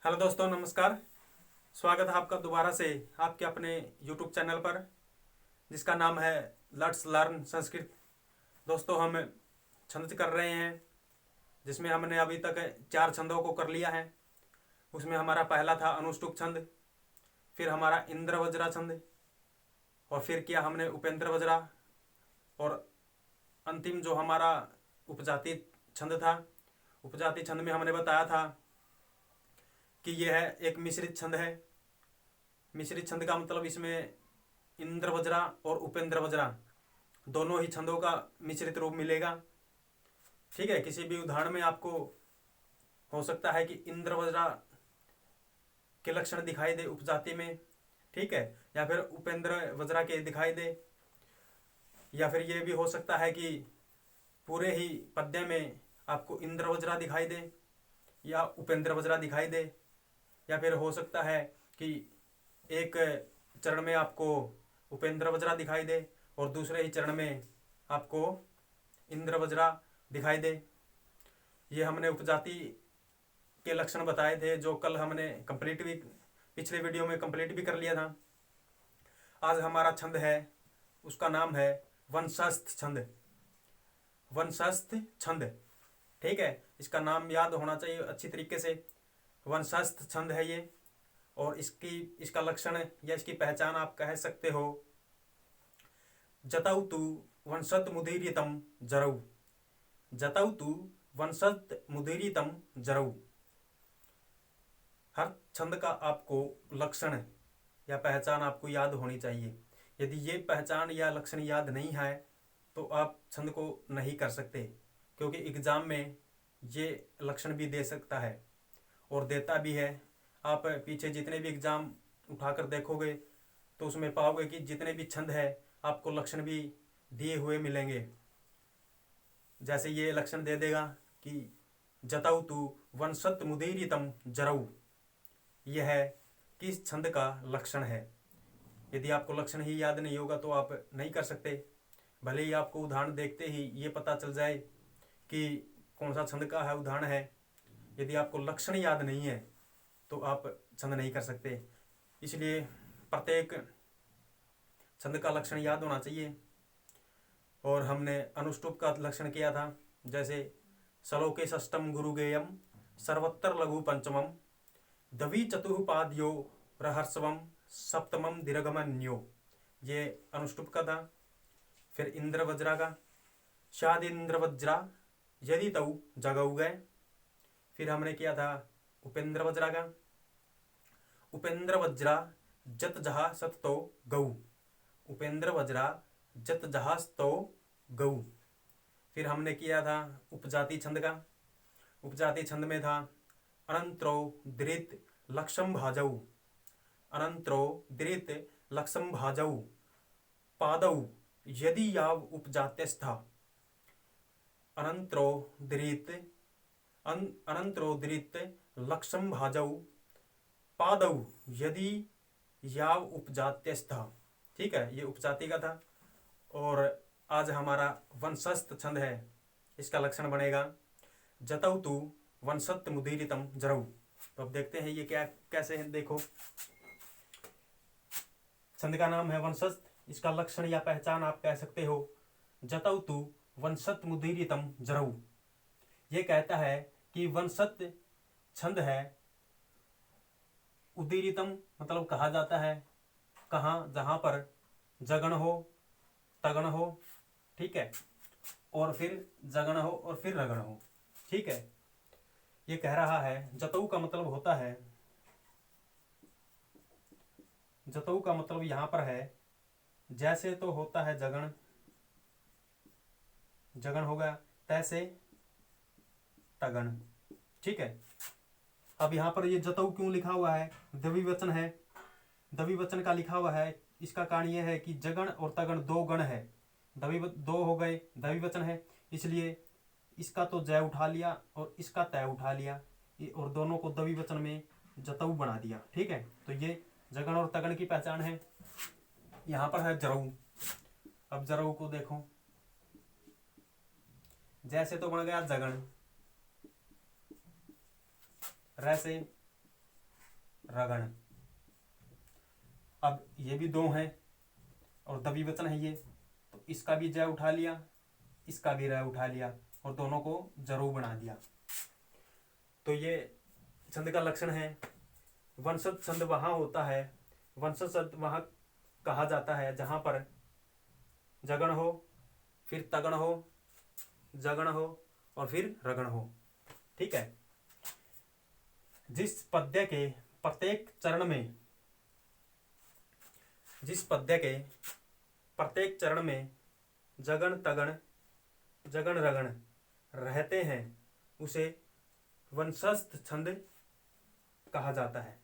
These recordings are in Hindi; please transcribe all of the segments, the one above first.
हेलो दोस्तों, नमस्कार। स्वागत है आपका दोबारा से आपके अपने यूट्यूब चैनल पर, जिसका नाम है लेट्स लर्न संस्कृत। दोस्तों, हम छंद कर रहे हैं, जिसमें हमने अभी तक 4 छंदों को कर लिया है। उसमें हमारा पहला था अनुष्टुप छंद, फिर हमारा इंद्र वज्रा छंद, और फिर किया हमने उपेंद्र वज्रा, और अंतिम जो हमारा उपजाति छंद था, उपजाति छंद में हमने बताया था कि यह एक मिश्रित छंद है। मिश्रित छंद का मतलब इसमें इंद्र वज्रा और उपेंद्र वज्रा दोनों ही छंदों का मिश्रित रूप मिलेगा। ठीक है, किसी भी उदाहरण में आपको हो सकता है कि इंद्र वज्रा के लक्षण दिखाई दे उपजाति में, ठीक है, या फिर उपेंद्र वज्रा के दिखाई दे, या फिर ये भी हो सकता है कि पूरे ही पद्य में आपको इंद्र वज्रा दिखाई दे या उपेंद्र वज्रा दिखाई दे, या फिर हो सकता है कि एक चरण में आपको उपेंद्र वज्रा दिखाई दे और दूसरे ही चरण में आपको इंद्र वज्रा दिखाई दे। ये हमने उपजाति के लक्षण बताए थे, जो कल हमने कंप्लीट भी, पिछले वीडियो में कंप्लीट भी कर लिया था। आज हमारा छंद है, उसका नाम है वंशस्थ छंद। वंशस्थ छंद, ठीक है, इसका नाम याद होना चाहिए अच्छी तरीके से। वंशस्थ छंद है ये, और इसका लक्षण या इसकी पहचान आप कह सकते हो, जतौ तु वंशत मुदीरितम जरऊ। जतौ तु वंशत मुदीरितम जरऊ। हर छंद का आपको लक्षण या पहचान आपको याद होनी चाहिए। यदि ये पहचान या लक्षण याद नहीं है तो आप छंद को नहीं कर सकते, क्योंकि एग्जाम में ये लक्षण भी दे सकता है और देता भी है। आप पीछे जितने भी एग्जाम उठाकर देखोगे तो उसमें पाओगे कि जितने भी छंद है आपको लक्षण भी दिए हुए मिलेंगे। जैसे ये लक्षण दे देगा कि जतौ तु वंशत मुदीरितम जरऊ, यह है किस छंद का लक्षण है। यदि आपको लक्षण ही याद नहीं होगा तो आप नहीं कर सकते। भले ही आपको उदाहरण देखते ही ये पता चल जाए कि कौन सा छंद का है उदाहरण है, यदि आपको लक्षण याद नहीं है तो आप छंद नहीं कर सकते। इसलिए प्रत्येक छंद का लक्षण याद होना चाहिए। और हमने अनुष्टुप का लक्षण किया था, जैसे श्लोके षष्ठम गुरुगेयम सर्वत्र लघु पंचमम दवि चतुःपाद्यो रहस्वम सप्तमम दीर्घमन्यो, ये अनुष्टुप का था। फिर इंद्र वज्रा का, शाद इंद्र वज्रा यदि तौ जगऊ गए। फिर हमने किया था उपेंद्र वज्रा का, उपेंद्र वज्रा जत जहा सत तो गऊ। उपेंद्र वज्रा जत जहाज तो गऊ। फिर हमने किया था उपजाति छंद का। उपजाति छंद में था अनंत्रो दृत लक्षम भाजऊ। अनंत्रो दृत लक्षम भाजऊ पादऊ यदि याव उपजात्यस्था। अनंत्रो दृत अनंत्रो दृत लक्षम भाजऊ पादऊ यदि याव उपजात्यस्था। ठीक है, ये उपजाति का था। और आज हमारा वंशस्थ छंद है, इसका लक्षण बनेगा जतौ तु वंशत मुदीरितम जरऊ। तो अब देखते हैं ये क्या कैसे है। देखो, छंद का नाम है वंशस्थ, इसका लक्षण या पहचान आप कह सकते हो जतौ तु वंशत मुदीरितम जरऊ। ये कहता है कि वंशत छंद है, उदीरितम मतलब कहा जाता है कहाँ, जहां पर जगण हो, तगण हो, ठीक है, और फिर जगण हो और फिर रगण हो। ठीक है, ये कह रहा है जतऊ का मतलब होता है, जतऊ का मतलब यहां पर है जैसे तो होता है जगण, जगण होगा, तैसे तगण। ठीक है, अब यहां पर ये जतऊ क्यों लिखा हुआ है, द्विवचन है, द्विवचन का लिखा हुआ है। इसका कारण यह है कि जगण और तगण दो गण है, दो हो गए, द्विवचन है, इसलिए इसका तो जय उठा लिया और इसका तय उठा लिया और दोनों को द्विवचन में जतऊ बना दिया। ठीक है, तो ये जगण और तगण की पहचान है। यहां पर है जरऊ। अब जरऊ को देखो, जैसे तो बन गया जगण, रैसे रगण। अब ये भी दो हैं और द्विवचन है ये, तो इसका भी ज उठा लिया, इसका भी र उठा लिया और दोनों को जरूर बना दिया। तो ये छंद का लक्षण है। वंशज छंद वहां होता है, वंशज छंद वहां कहा जाता है जहां पर जगण हो, फिर तगण हो, जगण हो और फिर रगण हो। ठीक है। जिस पद्य के प्रत्येक चरण में, जिस पद्य के प्रत्येक चरण में जगण तगण जगण रगण रहते हैं उसे वंशस्थ छंद कहा जाता है।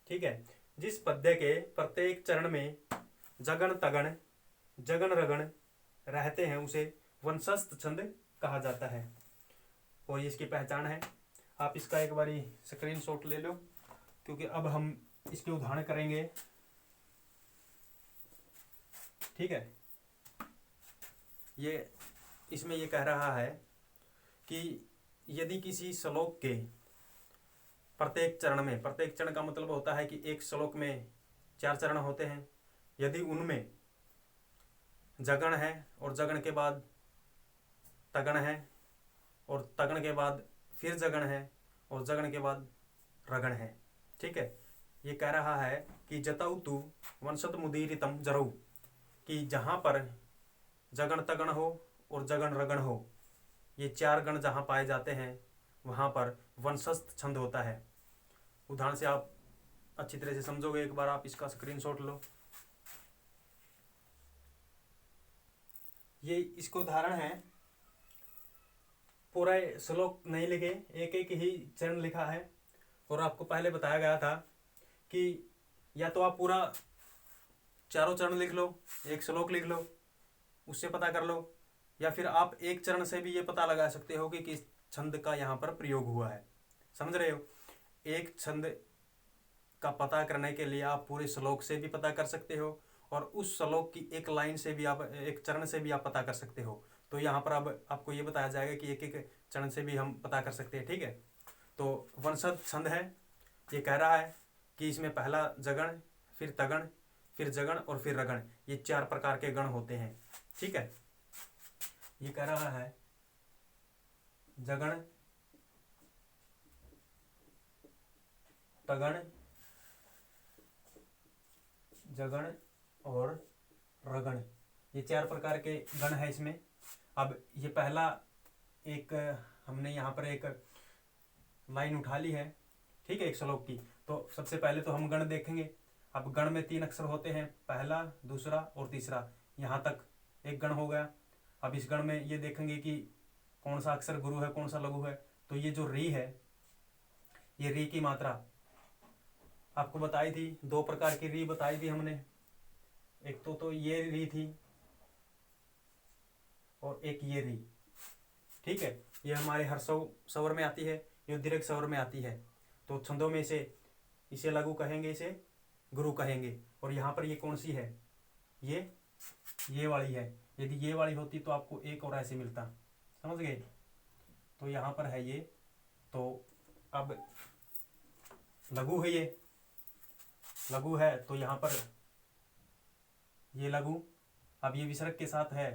ठीक है। जिस पद्य के प्रत्येक चरण में जगण तगण जगण रगण रहते हैं उसे वंशस्थ छंद कहा जाता है। और इसकी पहचान है, आप इसका एक बारी स्क्रीनशॉट ले लो, क्योंकि अब हम इसके उदाहरण करेंगे। ठीक है। ये इसमें ये कह रहा है कि यदि किसी श्लोक के प्रत्येक चरण में, प्रत्येक चरण का मतलब होता है कि एक श्लोक में 4 चरण होते हैं, यदि उनमें जगण है और जगण के बाद तगण है और तगण के बाद फिर जगण है और जगण के बाद रगण है। ठीक है। ये कह रहा है कि जतौ तु वंशत मुदीरितम जरऊ, कि जहाँ पर जगण तगण हो और जगण रगण हो, ये 4 गण जहाँ पाए जाते हैं वहाँ पर वंशस्थ छंद होता है। उदाहरण से आप अच्छी तरह से समझोगे, एक बार आप इसका स्क्रीनशॉट लो। ये इसको उदाहरण है, पूरा श्लोक नहीं लिखे, एक एक ही चरण लिखा है। और आपको पहले बताया गया था कि या तो आप पूरा 4 चरण लिख लो, एक श्लोक लिख लो, उससे पता कर लो, या फिर आप एक चरण से भी ये पता लगा सकते हो कि किस छंद का यहाँ पर प्रयोग हुआ है। समझ रहे हो? एक छंद का पता करने के लिए आप पूरे श्लोक से भी पता कर सकते हो और उस श्लोक की एक लाइन से भी आप, एक चरण से भी आप पता कर सकते हो। तो यहाँ पर अब आपको ये बताया जाएगा कि एक एक चरण से भी हम पता कर सकते हैं। ठीक है। तो वंशज छंद है, ये कह रहा है कि इसमें पहला जगण, फिर तगण, फिर जगण और फिर रगण, ये 4 प्रकार के गण होते हैं। ठीक है। ये कह रहा है जगण तगण जगण और रगण, ये 4 प्रकार के गण है इसमें। अब ये पहला एक हमने यहाँ पर एक लाइन उठा ली है। ठीक है, एक श्लोक की। तो सबसे पहले तो हम गण देखेंगे। अब गण में 3 अक्षर होते हैं, पहला, दूसरा और तीसरा। यहाँ तक एक गण हो गया। अब इस गण में ये देखेंगे कि कौन सा अक्षर गुरु है, कौन सा लघु है। तो ये जो री है, ये री की मात्रा आपको बताई थी, 2 प्रकार की री बताई थी हमने। एक तो ये री थी और एक ये री। ठीक है। ये हमारे हर्षव स्वर में आती है, ये दीर्घ स्वर में आती है। तो छंदों में से इसे लघु कहेंगे, इसे गुरु कहेंगे। और यहाँ पर ये कौन सी है? ये वाली है। यदि ये वाली होती तो आपको एक और ऐसे मिलता। समझ गए? तो यहाँ पर है ये। तो अब लघु है, ये लघु है तो यहाँ पर ये लघु। अब ये विसर्ग के साथ है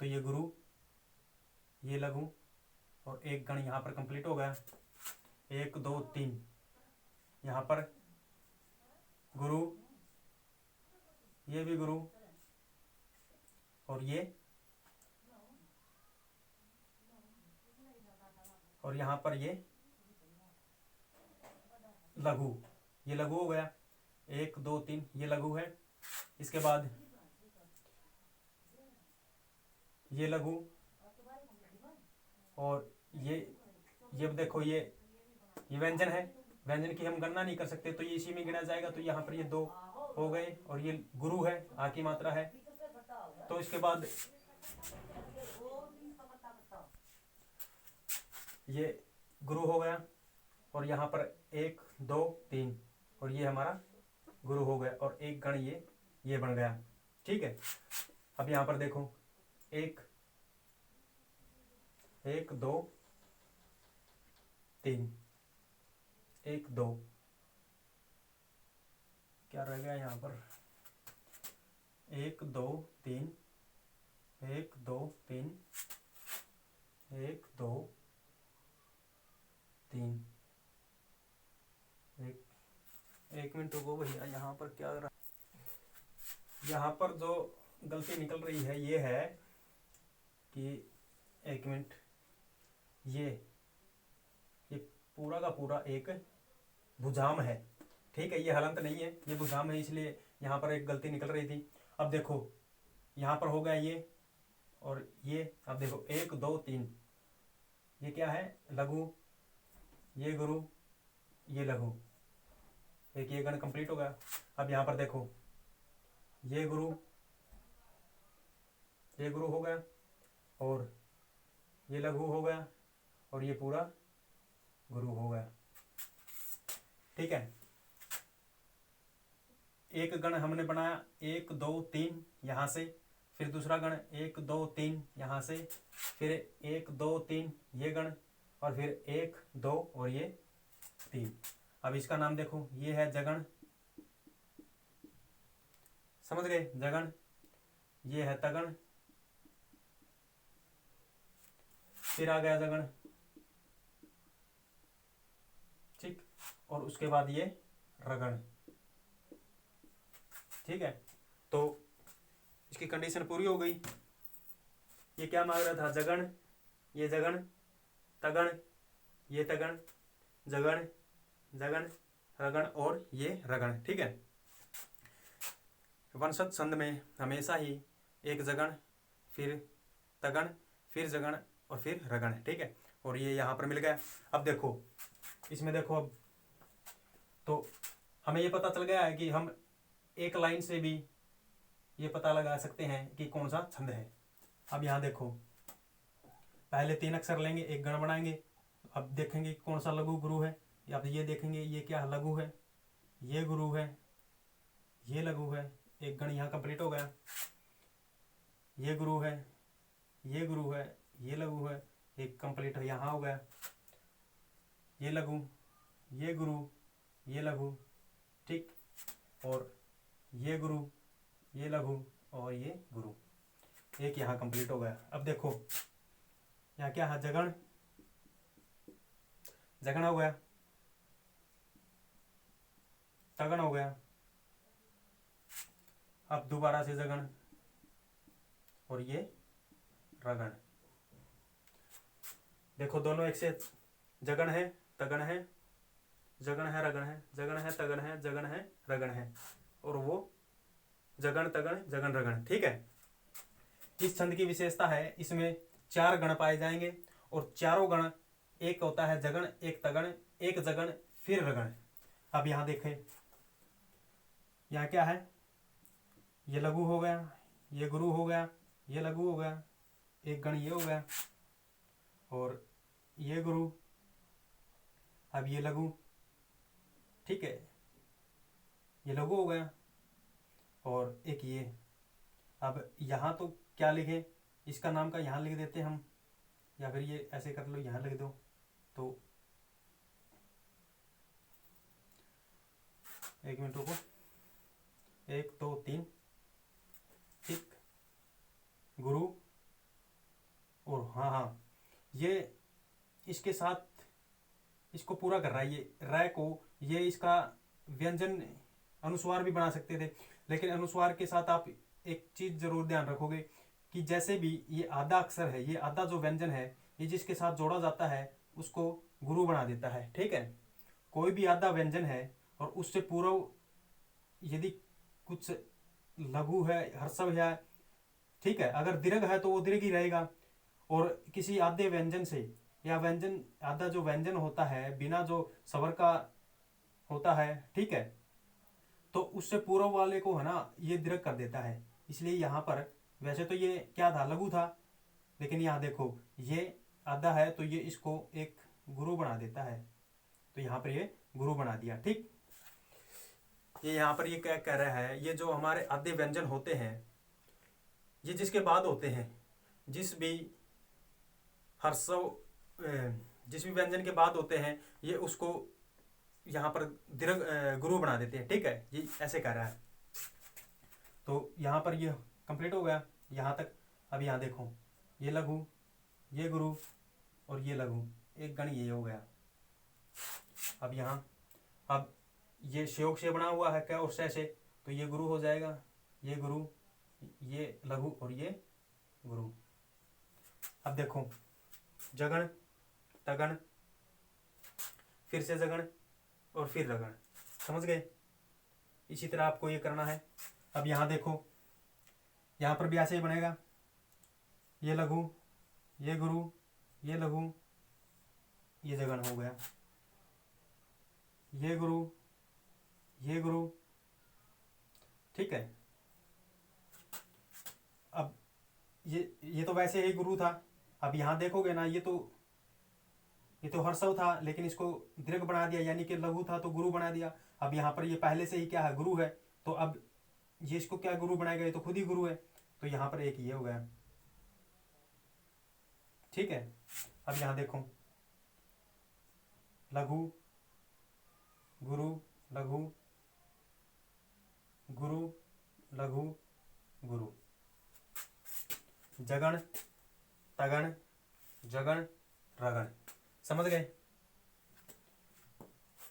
तो ये गुरु, ये लघु और एक गण यहाँ पर कंप्लीट हो गया। 1 2 3 यहाँ पर गुरु, ये भी गुरु और यहाँ पर ये लघु, ये लघु हो गया। 1 2 3 ये लघु है। इसके बाद ये लघु और ये देखो, ये व्यंजन है। व्यंजन की हम गणना नहीं कर सकते तो ये इसी में गिना जाएगा। तो यहाँ पर ये 2 हो गए और ये गुरु है, आ की मात्रा है। तो इसके बाद ये गुरु हो गया और यहाँ पर 1 2 3 और ये हमारा गुरु हो गया और एक गण ये बन गया। ठीक है। अब यहाँ पर देखो 1 2 3 1 2 क्या रह गया यहाँ पर, 1 2 3, 1 2 3, 1 2 3, एक मिनट रुको भैया, यहाँ पर क्या रहा, यहाँ पर जो गलती निकल रही है ये है कि, एक मिनट, ये पूरा का पूरा एक भुजाम है, ठीक है, ये हलंत नहीं है, ये भुजाम है, इसलिए यहाँ पर एक गलती निकल रही थी। अब देखो यहाँ पर हो गया ये और ये, अब देखो 1 2 3, ये क्या है, लघु, ये गुरु, ये लघु, एक ये गण कंप्लीट हो गया। अब यहाँ पर देखो ये गुरु हो गया और ये लघु हो गया और ये पूरा गुरु हो गया, ठीक है। एक गण हमने बनाया 1 2 3 यहाँ से, फिर दूसरा गण 1 2 3 यहाँ से, फिर 1 2 3 ये गण, और फिर 1 2 और ये 3। अब इसका नाम देखो, ये है जगण, समझ गए, जगण, ये है तगण, फिर आ गया जगण, ठीक, और उसके बाद ये रगण, ठीक है। तो इसकी कंडीशन पूरी हो गई। ये क्या मांग रहा था, जगण, ये जगण, तगण, ये तगण, जगण, जगण, रगण और ये रगण, ठीक है। वंशज छंद में हमेशा ही एक जगण, फिर तगण, फिर जगण और फिर रगण, ठीक है। और ये यहाँ पर मिल गया। अब देखो इसमें देखो, अब तो हमें ये पता चल गया है कि हम एक लाइन से भी ये पता लगा सकते हैं कि कौन सा छंद है। अब यहाँ देखो, पहले 3 अक्षर लेंगे, एक गण बनाएंगे, अब देखेंगे कौन सा लघु गुरु है। अब ये देखेंगे ये क्या लघु है, ये गुरु है, ये लघु है, एक गण यहाँ कंप्लीट हो गया, ये गुरु है, ये गुरु है, ये लघु है, एक कंप्लीट है यहाँ हो गया, ये लघु, ये गुरु, ये लघु, ठीक, और ये गुरु, ये लघु और ये गुरु, एक यहाँ कंप्लीट हो गया। अब देखो यहाँ क्या है, जगण, जगण हो गया, तगण हो गया, अब दोबारा से जगण और ये रगण। देखो दोनों एक से, जगण है, तगण है, जगण है, रगण है, जगण है, तगण है, जगण है, रगण है, और वो जगण तगण जगण रगण, ठीक है। इस छंद की विशेषता है इसमें 4 गण पाए जाएंगे और चारों गण, एक होता है जगण, एक तगण, एक जगण, फिर रगण। अब यहाँ देखें, यहाँ क्या है, ये लघु हो गया, ये गुरु हो गया, ये लघु हो गया, एक गण ये हो गया और ये गुरु, अब ये लघु, ठीक है, ये लघु हो गया और एक ये। अब यहाँ तो क्या लिखे, इसका नाम का यहाँ लिख देते हम, या फिर ये ऐसे कर लो, यहाँ लिख दो, तो एक मिनट रुको, 1 2 3, ठीक, गुरु, और हाँ ये इसके साथ इसको पूरा कर रहा है, ये राय को, ये इसका व्यंजन अनुस्वार भी बना सकते थे, लेकिन अनुस्वार के साथ आप एक चीज जरूर ध्यान रखोगे कि जैसे भी ये आधा अक्षर है, ये आधा जो व्यंजन है, ये जिसके साथ जोड़ा जाता है उसको गुरु बना देता है, ठीक है। कोई भी आधा व्यंजन है और उससे पूर्व यदि कुछ लघु है, हर्षव है, ठीक है, अगर दीर्घ है तो वो दीर्घ ही रहेगा, और किसी आधे व्यंजन से, या व्यंजन आधा जो व्यंजन होता है बिना जो स्वर का होता है, ठीक है, तो उससे पूर्व वाले को है ना ये दीर्घ कर देता है। इसलिए यहाँ पर वैसे तो ये क्या था, लघु था, लेकिन यहाँ देखो ये आधा है तो ये इसको एक गुरु बना देता है, तो यहाँ पर ये गुरु बना दिया, ठीक। ये यहाँ पर ये क्या कह रहा है, ये जो हमारे आधे व्यंजन होते हैं, ये जिसके बाद होते हैं, जिस भी हर्षव, जिस भी व्यंजन के बाद होते हैं, ये उसको यहाँ पर दीर्घ गुरु बना देते हैं, ठीक है, ये ऐसे कह रहा है। तो यहाँ पर ये कंप्लीट हो गया यहाँ तक। अब यहाँ देखो, ये लघु, ये गुरु और ये लघु, एक गण ये हो गया। अब यहाँ, अब ये शयोग से बना हुआ है क्या और से, तो ये गुरु हो जाएगा, ये गुरु, ये लघु और ये गुरु। अब देखो, जगण, तगण, फिर से जगण और फिर रगण, समझ गए। इसी तरह आपको ये करना है। अब यहाँ देखो, यहाँ पर भी ऐसे ही बनेगा, ये लघु, ये गुरु, ये लघु, ये जगण हो गया, ये गुरु, ये गुरु, ठीक है। अब ये तो वैसे ही गुरु था। अब यहाँ देखोगे ना, ये तो हर्षव था, लेकिन इसको दीर्घ बना दिया, यानी कि लघु था तो गुरु बना दिया। अब यहाँ पर ये पहले से ही क्या है, गुरु है, तो अब ये इसको क्या गुरु बनाएगा, ये तो खुद ही गुरु है, तो यहाँ पर एक ये हो गया, ठीक है। अब यहाँ देखो, लघु, गुरु, लघु, गुरु, लघु, गुरु, जगण, तगण, जगण, रगण, समझ गए।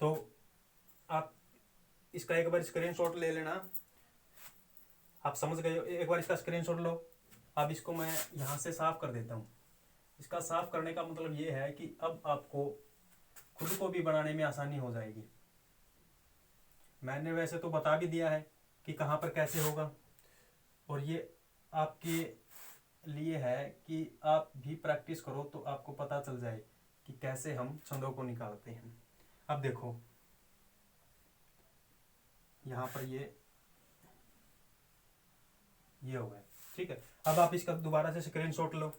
तो आप इसका एक बार स्क्रीनशॉट ले लेना, आप समझ गए, एक बार इसका स्क्रीनशॉट लो। अब इसको मैं यहाँ से साफ कर देता हूँ। इसका साफ करने का मतलब ये है कि अब आपको खुद को भी बनाने में आसानी हो जाएगी। मैंने वैसे तो बता भी दिया है कि कहाँ पर कैसे होगा, और ये आपके लिए है कि आप भी प्रैक्टिस करो तो आपको पता चल जाए कि कैसे हम छंदों को निकालते हैं। अब देखो, यहाँ पर ये हो गया, ठीक है। अब आप इसका दोबारा से स्क्रीनशॉट लो।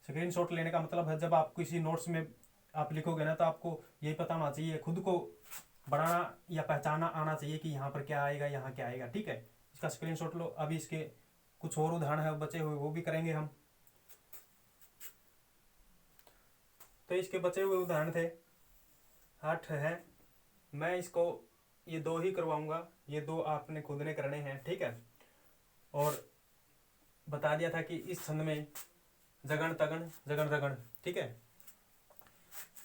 स्क्रीनशॉट लेने का मतलब है, जब आप किसी नोट्स में आप लिखोगे ना, तो आपको यही पता होना चाहिए, खुद को बनाना या पहचानना आना चाहिए कि यहाँ पर क्या आएगा, यहाँ क्या आएगा, ठीक है। इसका स्क्रीनशॉट लो। अभी इसके कुछ और उदाहरण है बचे हुए, वो भी करेंगे हम। तो इसके बचे हुए उदाहरण थे 8 है, मैं इसको ये 2 ही करवाऊंगा, ये 2 आपने खुद ने करने हैं, ठीक है। और बता दिया था कि इस छंद में जगण, तगण, जगण, रगण, ठीक है।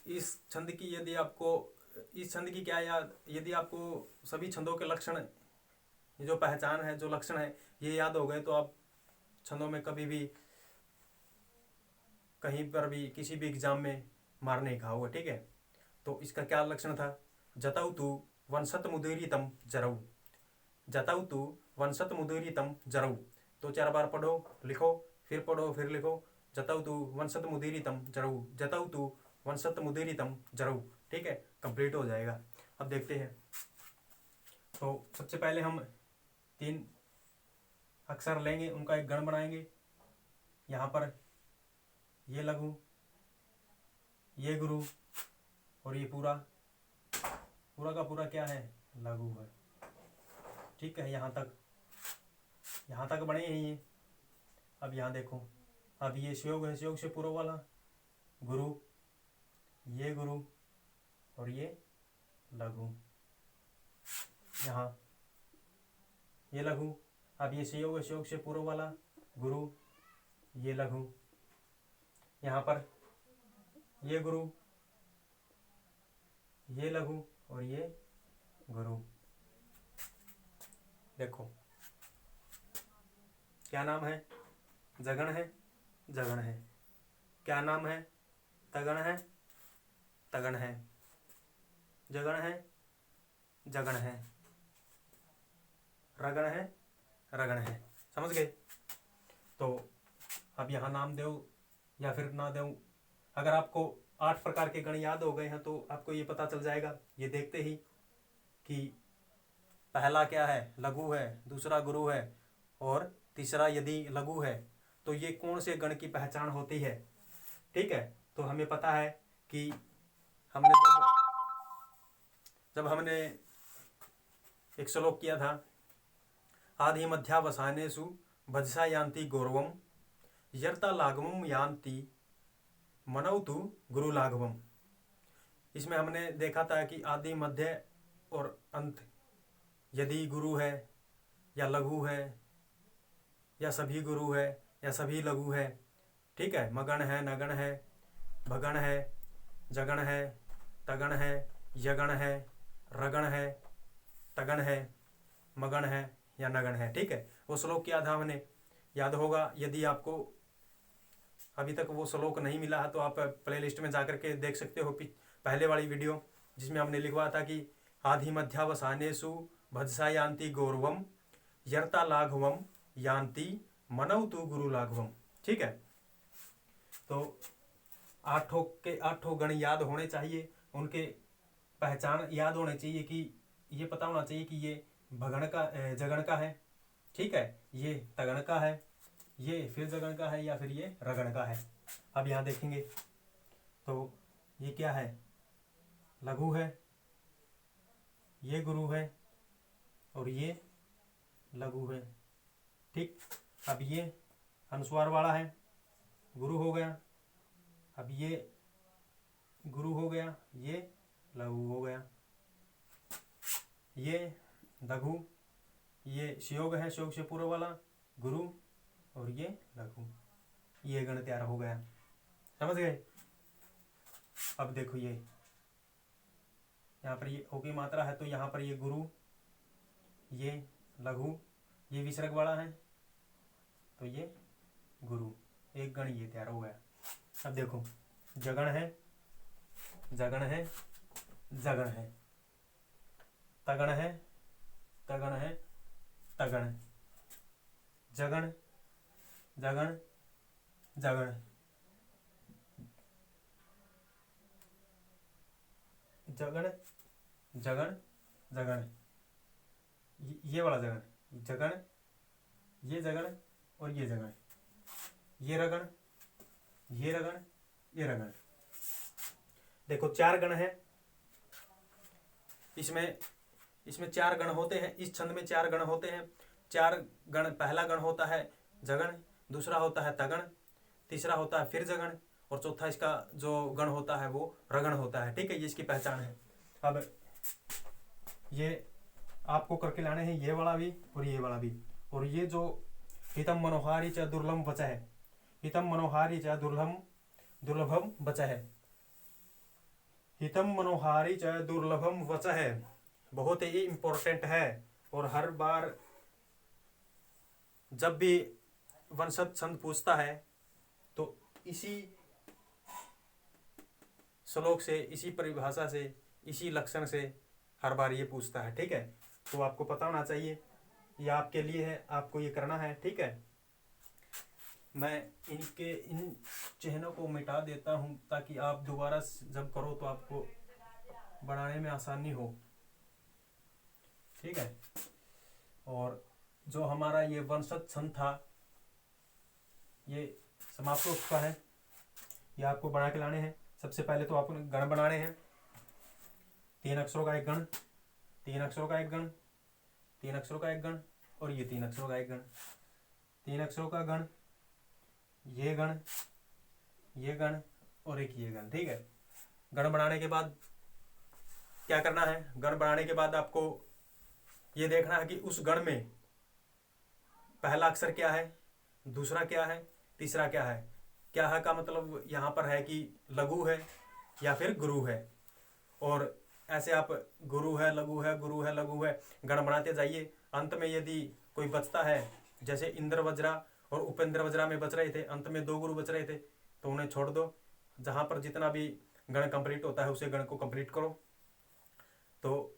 इस छंद की यदि आपको, इस छंद की क्या याद, यदि आपको सभी छंदों के लक्षण, जो पहचान है, जो लक्षण है, ये याद हो गए, तो आप छंदों में कभी भी कहीं पर भी किसी भी एग्जाम में मार नहीं खाओगे, ठीक है। तो इसका क्या लक्षण था, जतौ तु वंशत मुदीरितम जरऊ, जतौ तु वंशत मुदीरितम जरऊ। तो 4 बार पढ़ो, लिखो, फिर पढ़ो, फिर लिखो, जतौ तु वंशत मुदीरितम जरऊ, जतौ तु वंशत मुदीरितम जरऊ, ठीक है, कंप्लीट हो जाएगा। अब देखते हैं। तो सबसे पहले हम 3 अक्षर लेंगे, उनका एक गण बनाएंगे। यहाँ पर ये लघु, ये गुरु और ये पूरा का पूरा क्या है, लघु है, ठीक है। यहाँ तक बने हैं ये। अब यहाँ देखो, अब ये शयोग है, शयोग से पूर्व वाला गुरु, ये गुरु और ये लघु, यहाँ ये लघु। अब ये संयोग है, संयोग से पूर्व वाला गुरु, ये लघु, यहाँ पर ये गुरु, ये लघु और ये गुरु। देखो क्या नाम है, जगण है, जगण है। क्या नाम है, तगण है, तगण है। जगण है, जगण है। रगण है, रगण है। समझ गए। तो अब यहाँ नाम दो या फिर ना दो, अगर आपको 8 प्रकार के गण याद हो गए हैं तो आपको ये पता चल जाएगा ये देखते ही कि पहला क्या है, लघु है, दूसरा गुरु है और तीसरा यदि लघु है तो ये कौन से गण की पहचान होती है। ठीक है, तो हमें पता है कि हमने जब हमने एक श्लोक किया था, आदि मध्यावसानेषु भजसा यान्ति गौरवम यर्ता लाघवम यान्ति मनौ तु गुरु लाघवम। इसमें हमने देखा था कि आदि, मध्य और अंत यदि गुरु है या लघु है या सभी गुरु है या सभी लघु है, ठीक है, मगण है, नगण है, भगण है, जगण है, तगण है, यगण है, रगण है, तगण है, मगण है या नगण है, ठीक है। वो श्लोक याद है, हमने याद होगा। यदि आपको अभी तक वो श्लोक नहीं मिला है तो आप प्लेलिस्ट में जाकर के देख सकते हो पहले वाली वीडियो, जिसमें हमने लिखवा था कि आधि मध्यावसानेषु भजसा यान्ति गौरवम यर्ता लाघवम यान्ति मनौ तु गुरु लाघवम, ठीक है। तो आठों के आठों गण याद होने चाहिए, उनके पहचान याद होने चाहिए, कि ये पता होना चाहिए कि ये भगण का जगण का है, ठीक है, ये तगण का है, ये फिर जगण का है, या फिर ये रगण का है। अब यहाँ देखेंगे तो ये क्या है, लघु है, ये गुरु है और ये लघु है, ठीक। अब ये अनुस्वार वाला है, गुरु हो गया। अब ये गुरु हो गया, ये लघु हो गया। ये लघु, ये शयोग है, शयोग से पूर्व वाला गुरु, और ये लघु, ये गण तैयार हो गया। समझ गए। अब देखो ये यहाँ पर ये ओ की मात्रा है, तो यहाँ पर ये गुरु, ये लघु, ये विसर्ग वाला है, तो ये गुरु, एक गण ये तैयार हो गया। अब देखो जगण है, जगण है, जगण है, तगण है, तगण है, तगण, जगण, जगण, जगण, जगण, जगण, जगण, ये वाला जगण, जगण, ये जगण और ये जगण, ये रगण, ये रगण, ये रगण। देखो 4 गण है इसमें 4 गण होते हैं। इस छंद में 4 गण होते हैं। 4 गण, पहला गण होता है जगण, दूसरा होता है तगण, तीसरा होता है फिर जगण, और चौथा इसका जो गण होता है वो रगण होता है, ठीक है। ये इसकी पहचान है। अब ये आपको करके लाने हैं, ये वाला भी और ये वाला भी। और ये जो हितम मनोहारी च दुर्लभम वच है, हितम मनोहारी च दुर्लभम वच है, हितम मनोहारी च दुर्लभम वच है, बहुत ही इम्पोर्टेंट है। और हर बार जब भी वंशज छंद पूछता है तो इसी श्लोक से, इसी परिभाषा से, इसी लक्षण से हर बार ये पूछता है, ठीक है। तो आपको पता होना चाहिए, ये आपके लिए है, आपको ये करना है, ठीक है। मैं इन चिन्हों को मिटा देता हूँ ताकि आप दोबारा जब करो तो आपको बनाने में आसानी हो, ठीक है। और जो हमारा ये वंशज छंद था ये समाप्त हो चुका है। ये आपको बना के लाने हैं। सबसे पहले तो आपको गण बनाने हैं। 3 अक्षरों का एक गण, 3 अक्षरों का एक गण, 3 अक्षरों का एक गण, और ये 3 अक्षरों का एक गण। 3 अक्षरों का गण, ये गण, ये गण और एक ये गण, ठीक है। गण बनाने के बाद क्या करना है, गण बनाने के बाद आपको ये देखना है कि उस गण में पहला अक्षर क्या है, दूसरा क्या है, तीसरा क्या है। क्या है का मतलब यहाँ पर है कि लघु है या फिर गुरु है। और ऐसे आप गुरु है, लघु है, गुरु है, लघु है, गण बनाते जाइए। अंत में यदि कोई बचता है, जैसे इंद्र वज्रा और उपेंद्र वज्रा में बच रहे थे, अंत में 2 गुरु बच रहे थे, तो उन्हें छोड़ दो। जहाँ पर जितना भी गण कंप्लीट होता है उसे गण को कंप्लीट करो। तो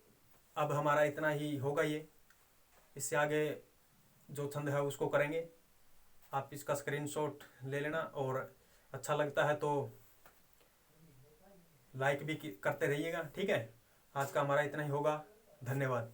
अब हमारा इतना ही होगा। ये इससे आगे जो छंद है उसको करेंगे। आप इसका स्क्रीनशॉट ले लेना, और अच्छा लगता है तो लाइक भी करते रहिएगा, ठीक है। आज का हमारा इतना ही होगा। धन्यवाद।